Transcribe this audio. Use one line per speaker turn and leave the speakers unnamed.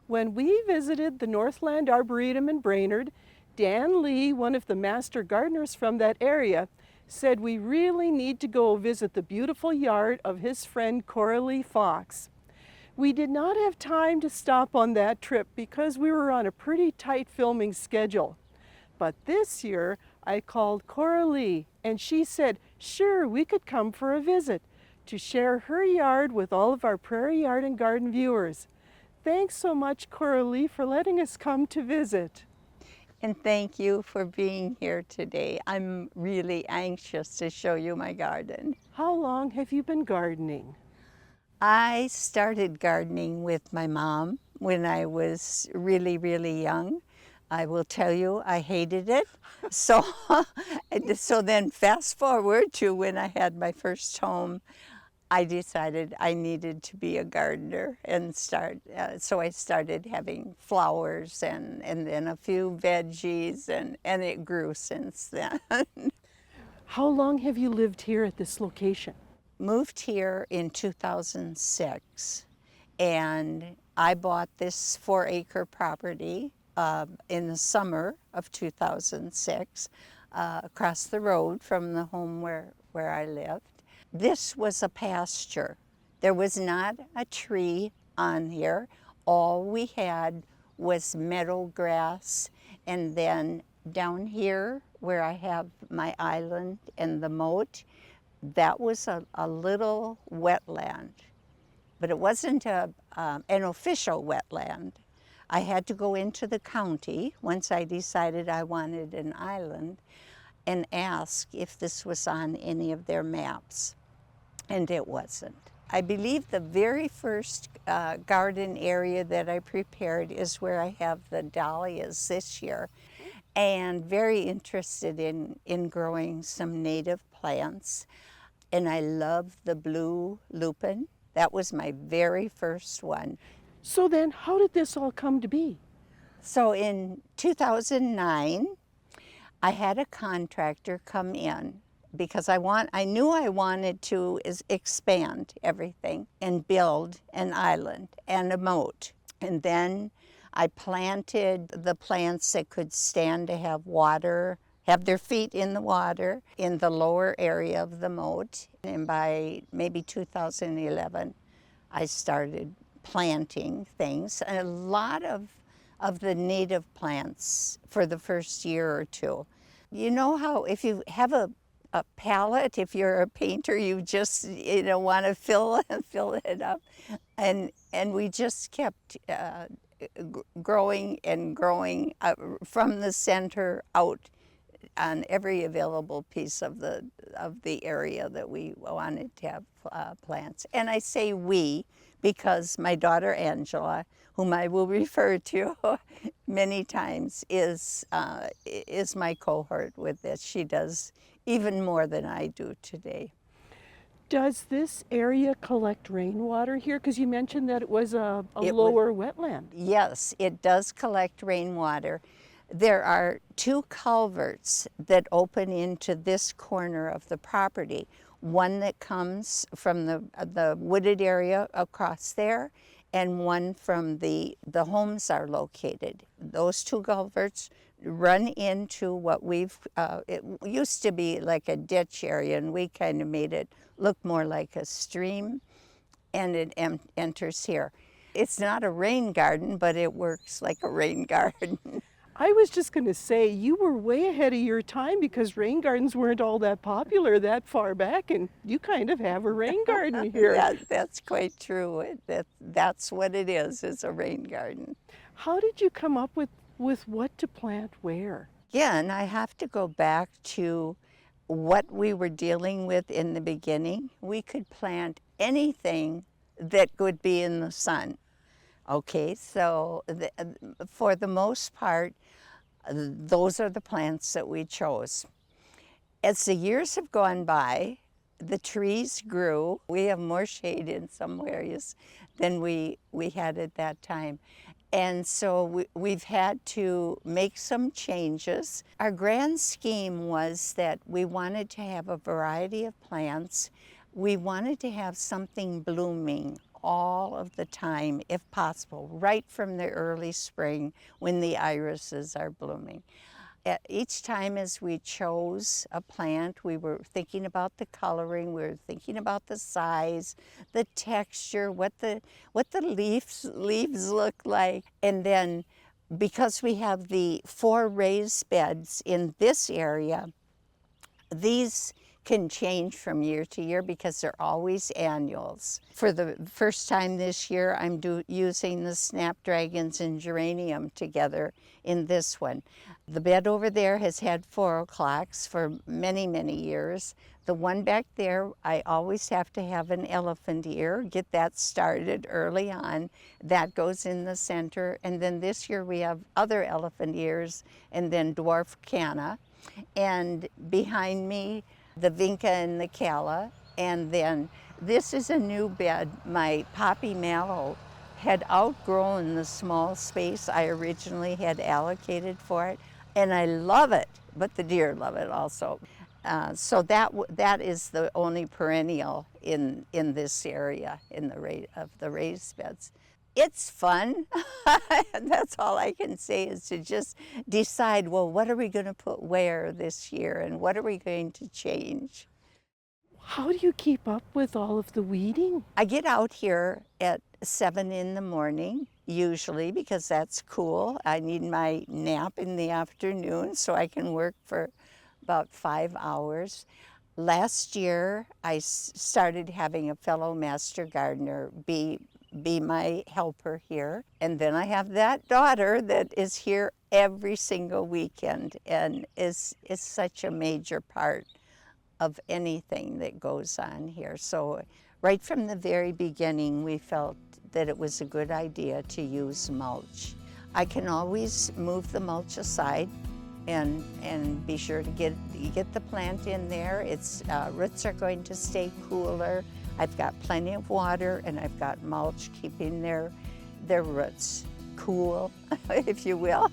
When we visited the Northland Arboretum in Brainerd, Dan Lee, one of the master gardeners from that area, said we really need to go visit the beautiful yard of his friend Coralie Fox. We did not have time to stop on that trip because we were on a pretty tight filming schedule. But this year I called Coralie and she said, sure, we could come for a visit to share her yard with all of our Prairie Yard and Garden viewers. Thanks so much, Coralie, for letting us come to visit.
And thank you for being here today. I'm really anxious to show you my garden.
How long have you been gardening?
I started gardening with my mom when I was really, really young. I will tell you, I hated it. So then fast forward to when I had my first home, I decided I needed to be a gardener and so I started having flowers and then a few veggies and it grew since then.
How long have you lived here at this location?
Moved here in 2006 and I bought this 4-acre property in the summer of 2006 across the road from the home where I lived. This was a pasture. There was not a tree on here. All we had was meadow grass, and then down here where I have my island and the moat, that was a little wetland, but it wasn't an official wetland. I had to go into the county once I decided I wanted an island and ask if this was on any of their maps, and it wasn't. I believe the very first garden area that I prepared is where I have the dahlias this year, and very interested in growing some native plants. And I love the blue lupin. That was my very first one.
So then, how did this all come to be?
So in 2009, I had a contractor come in because I knew I wanted to expand everything and build an island and a moat. And then I planted the plants that could stand to have water, have their feet in the water in the lower area of the moat. And by maybe 2011, I started planting things, and a lot of the native plants for the first year or two. You know how if you have a palette, if you're a painter, you just want to fill it up, and we just kept growing and growing from the center out on every available piece of the area that we wanted to have plants. And I say we because my daughter Angela, whom I will refer to many times, is my cohort with this. She does even more than I do today.
Does this area collect rainwater here? Because you mentioned that it was a lower wetland.
Yes, it does collect rainwater. There are 2 culverts that open into this corner of the property. One that comes from the wooded area across there, and one from the homes are located. Those 2 culverts run into what it used to be like a ditch area, and we kind of made it look more like a stream, and it enters here. It's not a rain garden, but it works like a rain garden.
I was just going to say, you were way ahead of your time because rain gardens weren't all that popular that far back, and you kind of have a rain garden here.
Yeah, that's quite true. That's what it is a rain garden.
How did you come up with what to plant where?
Yeah, and I have to go back to what we were dealing with in the beginning. We could plant anything that would be in the sun. Okay, so for the most part, those are the plants that we chose. As the years have gone by, the trees grew. We have more shade in some areas than we had at that time. And so we've had to make some changes. Our grand scheme was that we wanted to have a variety of plants. We wanted to have something blooming all of the time, if possible, right from the early spring when the irises are blooming. Each time as we chose a plant, we were thinking about the coloring, we were thinking about the size, the texture, what the leaves look like. And then because we have the 4 raised beds in this area, these can change from year to year because they're always annuals. For the first time this year, I'm using the snapdragons and geranium together in this one. The bed over there has had 4 o'clocks for many, many years. The one back there, I always have to have an elephant ear, get that started early on. That goes in the center. And then this year we have other elephant ears and then dwarf canna. And behind me, the vinca and the calla. And then this is a new bed. My poppy mallow had outgrown the small space I originally had allocated for it. And I love it, but the deer love it also. So that is the only perennial in this area of the raised beds. It's fun. That's all I can say is to just decide, well, what are we going to put where this year and what are we going to change?
How do you keep up with all of the weeding?
I get out here at 7 in the morning, usually, because that's cool. I need my nap in the afternoon so I can work for about 5 hours. Last year, I started having a fellow master gardener be my helper here. And then I have that daughter that is here every single weekend and is such a major part of anything that goes on here. So right from the very beginning, we felt that it was a good idea to use mulch. I can always move the mulch aside and be sure to get the plant in there. Its roots are going to stay cooler. I've got plenty of water and I've got mulch keeping their roots cool, if you will.